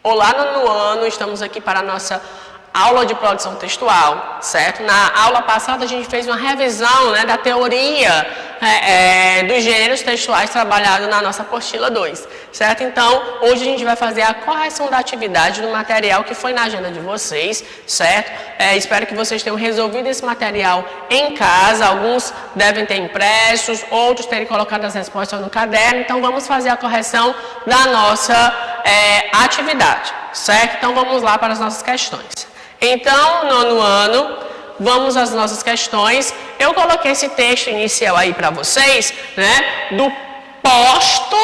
Olá, nono ano, estamos aqui para a nossa aula de produção textual, certo? Na aula passada a gente fez uma revisão, né, da teoria dos gêneros textuais trabalhado na nossa apostila 2, certo? Então, hoje a gente vai fazer a correção da atividade do material que foi na agenda de vocês, certo? Espero que vocês tenham resolvido esse material em casa, alguns devem ter impressos, outros terem colocado as respostas no caderno, então vamos fazer a correção da nossa atividade, certo? Então, vamos lá para as nossas questões. Então, nono ano, vamos às nossas questões. Eu coloquei esse texto inicial aí para vocês, né? Do posto,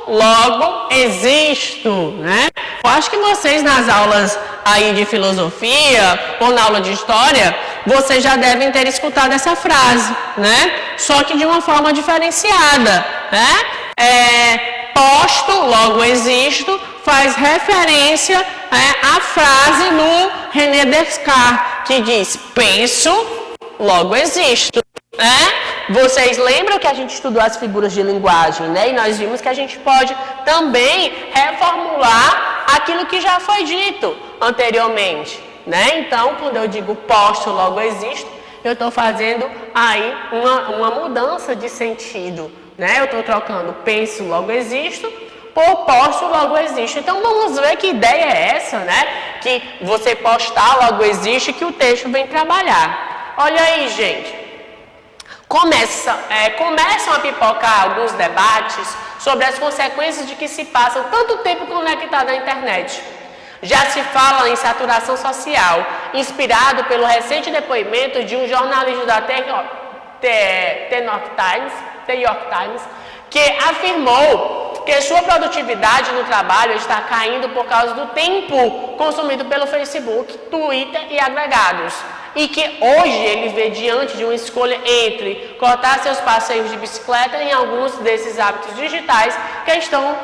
logo existo, né? Eu acho que vocês nas aulas aí de filosofia ou na aula de história, vocês já devem ter escutado essa frase, né? Só que de uma forma diferenciada, né? Posto, logo existo, faz referência à frase do René Descartes, que diz, penso, logo existo. Vocês lembram que a gente estudou as figuras de linguagem, né? E nós vimos que a gente pode também reformular aquilo que já foi dito anteriormente, né? Então, quando eu digo posto, logo existo, eu estou fazendo aí uma mudança de sentido, né? Eu estou trocando penso, logo existo, por posto, logo existe. Então, vamos ver que ideia é essa, né? Que você postar, logo existe, que o texto vem trabalhar. Olha aí, gente. Começam a pipocar alguns debates sobre as consequências de que se passam tanto tempo conectado à internet. Já se fala em saturação social, inspirado pelo recente depoimento de um jornalista da The York Times, que afirmou que sua produtividade no trabalho está caindo por causa do tempo consumido pelo Facebook, Twitter e agregados. E que hoje ele vê diante de uma escolha entre cortar seus passeios de bicicleta em alguns desses hábitos digitais que estão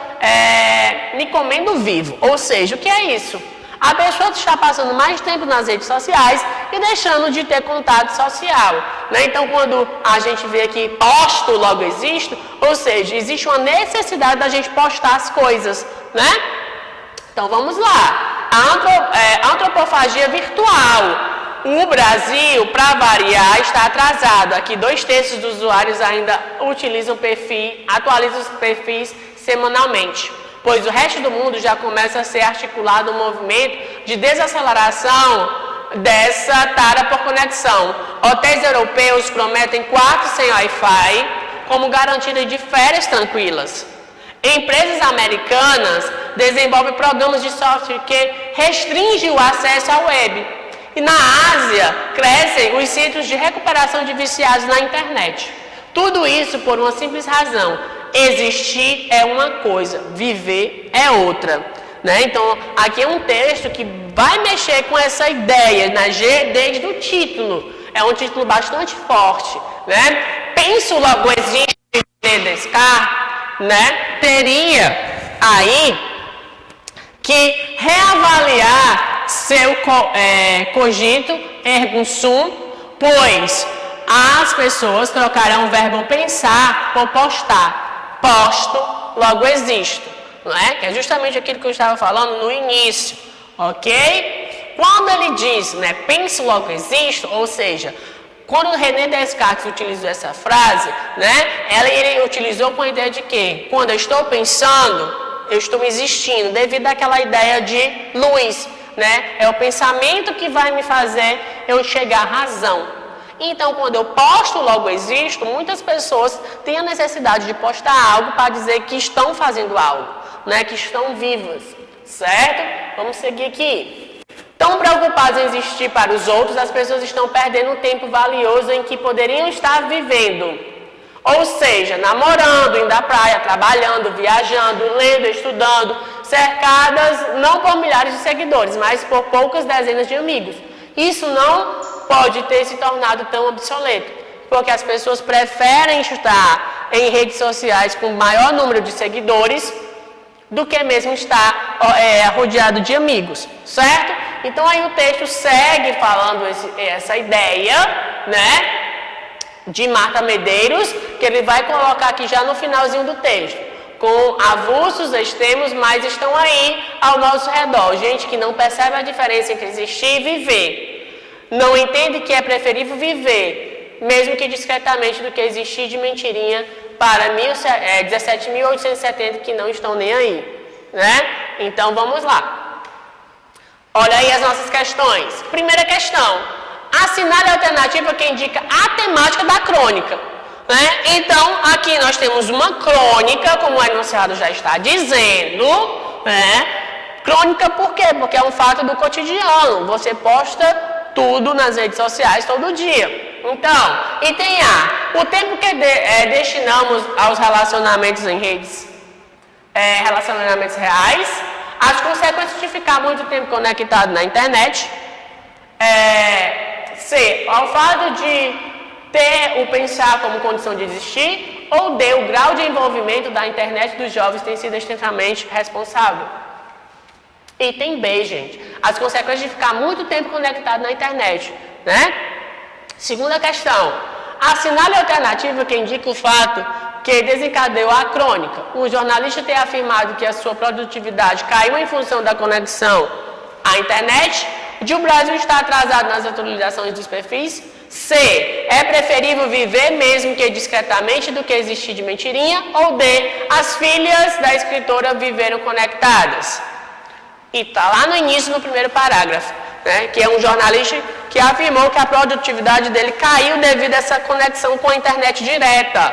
me comendo vivo. Ou seja, o que é isso? A pessoa está passando mais tempo nas redes sociais e deixando de ter contato social, né? Então, quando a gente vê aqui posto, logo existo, ou seja, existe uma necessidade da gente postar as coisas, né? Então, vamos lá. A antropofagia virtual. O Brasil, para variar, está atrasado. Aqui, 2/3 dos usuários ainda atualizam os perfis semanalmente, pois o resto do mundo já começa a ser articulado um movimento de desaceleração dessa tara por conexão. Hotéis europeus prometem quartos sem Wi-Fi como garantia de férias tranquilas. Empresas americanas desenvolvem programas de software que restringem o acesso à web. E na Ásia, crescem os centros de recuperação de viciados na internet. Tudo isso por uma simples razão. Existir é uma coisa, viver é outra. Né? Então, aqui é um texto que vai mexer com essa ideia, né? Desde o título. É um título bastante forte. Né? Penso, logo existe, Descartes, né? Teria aí que reavaliar seu cogito ergo sum, pois as pessoas trocarão o verbo pensar por postar. Posto, logo existo. Não é? Que é justamente aquilo que eu estava falando no início, ok? Quando ele diz, né, penso, logo existo, ou seja, quando René Descartes utilizou essa frase, né, ele utilizou com a ideia de que, quando eu estou pensando, eu estou existindo, devido àquela ideia de luz, né? É o pensamento que vai me fazer eu chegar à razão. Então, quando eu posto, logo existo, muitas pessoas têm a necessidade de postar algo para dizer que estão fazendo algo, né? Que estão vivas, certo? Vamos seguir aqui. Tão preocupadas em existir para os outros, as pessoas estão perdendo um tempo valioso em que poderiam estar vivendo. Ou seja, namorando, indo à praia, trabalhando, viajando, lendo, estudando, cercadas não por milhares de seguidores, mas por poucas dezenas de amigos. Isso não pode ter se tornado tão obsoleto, porque as pessoas preferem estar em redes sociais com maior número de seguidores do que mesmo estar rodeado de amigos, certo? Então aí o texto segue falando essa ideia, né, de Marta Medeiros, que ele vai colocar aqui já no finalzinho do texto. com avulsos extremos, mas estão aí ao nosso redor. Gente que não percebe a diferença entre existir e viver. Não entende que é preferível viver, mesmo que discretamente, do que existir de mentirinha para 17.870 que não estão nem aí, né? Então vamos lá. Olha aí as nossas questões. Primeira questão: assinale a alternativa que indica a temática da crônica. Então, aqui nós temos uma crônica, como o enunciado já está dizendo, né? Crônica por quê? Porque é um fato do cotidiano. Você posta tudo nas redes sociais todo dia. Então, item A: o tempo que destinamos aos relacionamentos em redes, relacionamentos reais, as consequências de ficar muito tempo conectado na internet. C: ao fato de ter o pensar como condição de existir, ou D: o grau de envolvimento da internet dos jovens tem sido extremamente responsável. Item B, gente: as consequências de ficar muito tempo conectado na internet, né? Segunda questão: assinale a alternativa que indica o fato que desencadeou a crônica. O jornalista tem afirmado que a sua produtividade caiu em função da conexão à internet, de o Brasil estar atrasado nas atualizações dos perfis. C: é preferível viver, mesmo que discretamente, do que existir de mentirinha. Ou D: as filhas da escritora viveram conectadas. E está lá no início, no primeiro parágrafo, né, que é um jornalista que afirmou que a produtividade dele caiu devido a essa conexão com a internet direta.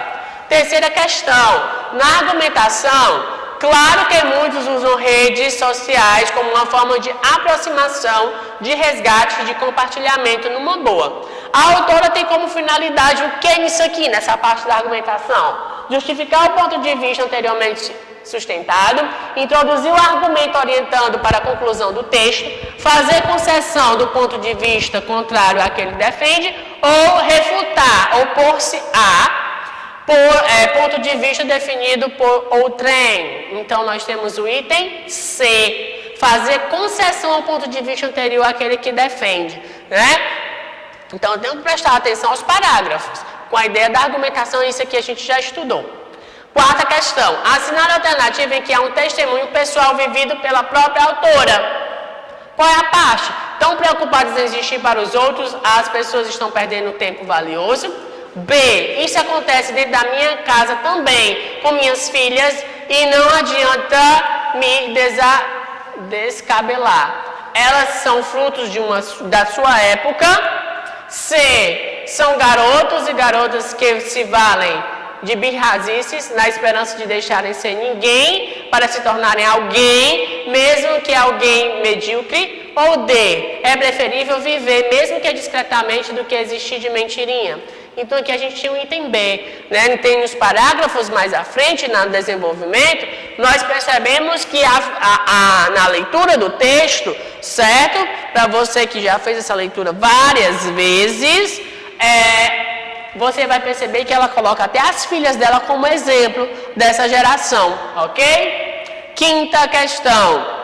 Terceira questão: na argumentação, claro que muitos usam redes sociais como uma forma de aproximação, de resgate, de compartilhamento numa boa. A autora tem como finalidade o que nisso aqui, nessa parte da argumentação? Justificar o ponto de vista anteriormente sustentado, introduzir o argumento orientando para a conclusão do texto, fazer concessão do ponto de vista contrário àquele que defende, ou refutar, opor-se a ponto de vista definido por outrem. Então, nós temos o item C: fazer concessão ao ponto de vista anterior àquele que defende, né? Então, eu tenho que prestar atenção aos parágrafos. Com a ideia da argumentação, isso aqui a gente já estudou. Quarta questão: assinar a alternativa em que há um testemunho pessoal vivido pela própria autora. Qual é a parte? Tão preocupados em existir para os outros, as pessoas estão perdendo tempo valioso. B: isso acontece dentro da minha casa também, com minhas filhas, e não adianta me descabelar. Elas são frutos da sua época. C: são garotos e garotas que se valem de birrazices na esperança de deixarem ser ninguém para se tornarem alguém, mesmo que alguém medíocre. Ou D: é preferível viver, mesmo que discretamente, do que existir de mentirinha. Então, aqui a gente tinha o item B, né? Tem os parágrafos mais à frente, no desenvolvimento, nós percebemos que na leitura do texto, certo? Para você que já fez essa leitura várias vezes, você vai perceber que ela coloca até as filhas dela como exemplo dessa geração, ok? Quinta questão.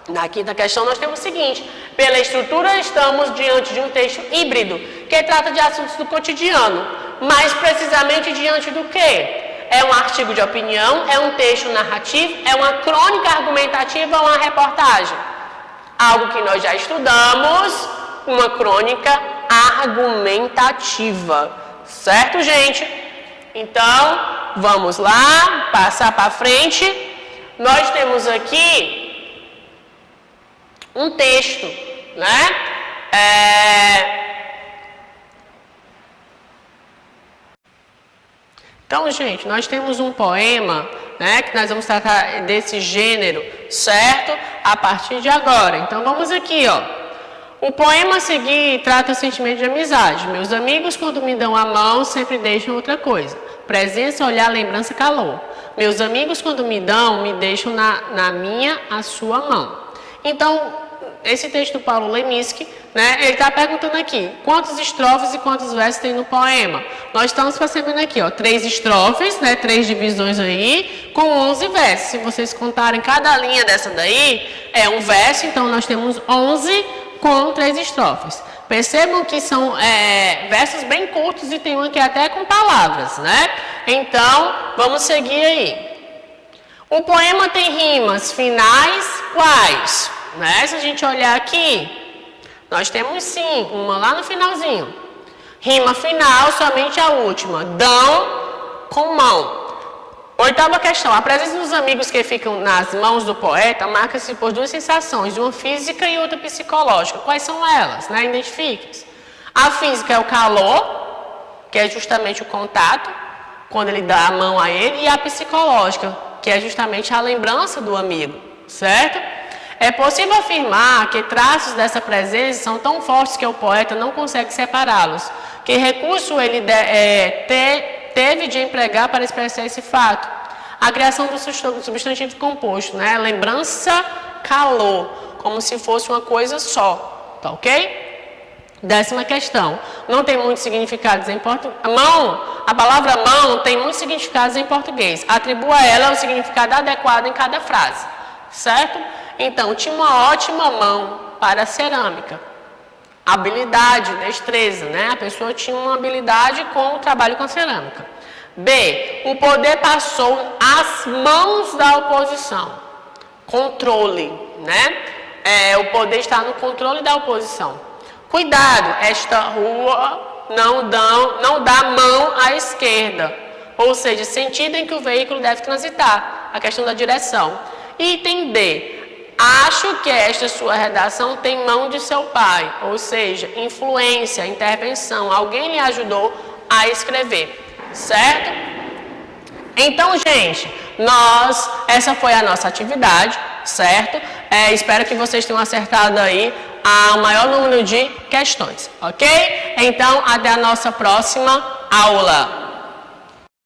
Na quinta questão nós temos o seguinte: pela estrutura estamos diante de um texto híbrido, que trata de assuntos do cotidiano, mais precisamente diante do quê? É um artigo de opinião, é um texto narrativo, é uma crônica argumentativa ou uma reportagem? Algo que nós já estudamos, uma crônica argumentativa, certo, gente? Então, vamos lá, passar para frente. Nós temos aqui um texto, né? Então, gente, nós temos um poema, né, que nós vamos tratar desse gênero, certo? A partir de agora. Então, vamos aqui, ó. O poema a seguir trata o sentimento de amizade. Meus amigos, quando me dão a mão, sempre deixam outra coisa. Presença, olhar, lembrança, calor. Meus amigos, quando me dão, me deixam na minha, a sua mão. Então, esse texto do Paulo Leminski, né, ele está perguntando aqui, quantas estrofes e quantos versos tem no poema? Nós estamos percebendo aqui, ó, 3 estrofes, né, 3 divisões aí, com 11 versos. Se vocês contarem cada linha dessa daí, é um verso, então nós temos 11 com 3 estrofes. Percebam que são versos bem curtos e tem um aqui até com palavras, né? Então, vamos seguir aí. O poema tem rimas finais quais? Né? Se a gente olhar aqui, nós temos sim, uma lá no finalzinho. Rima final, somente a última. Dão com mão. Oitava questão. A presença dos amigos que ficam nas mãos do poeta marca-se por duas sensações, uma física e outra psicológica. Quais são elas? Né? Identifique-se. A física é o calor, que é justamente o contato, quando ele dá a mão a ele, e a psicológica, que é justamente a lembrança do amigo, certo? É possível afirmar que traços dessa presença são tão fortes que o poeta não consegue separá-los. Que recurso ele teve de empregar para expressar esse fato? A criação do substantivo composto, né? Lembrança, calor, como se fosse uma coisa só, tá ok? 10ª questão. Não tem muitos significados em português. A palavra mão tem muitos significados em português. Atribua a ela o significado adequado em cada frase, certo? Então, tinha uma ótima mão para a cerâmica. Habilidade, destreza, né? A pessoa tinha uma habilidade com o trabalho com a cerâmica. B. O poder passou às mãos da oposição. Controle, né? O poder está no controle da oposição. Cuidado, esta rua não dá mão à esquerda. Ou seja, sentido em que o veículo deve transitar. A questão da direção. Item D. Acho que esta sua redação tem mão de seu pai. Ou seja, influência, intervenção. Alguém lhe ajudou a escrever. Certo? Então, gente, essa foi a nossa atividade, certo? Espero que vocês tenham acertado aí o maior número de questões, ok? Então, até a nossa próxima aula.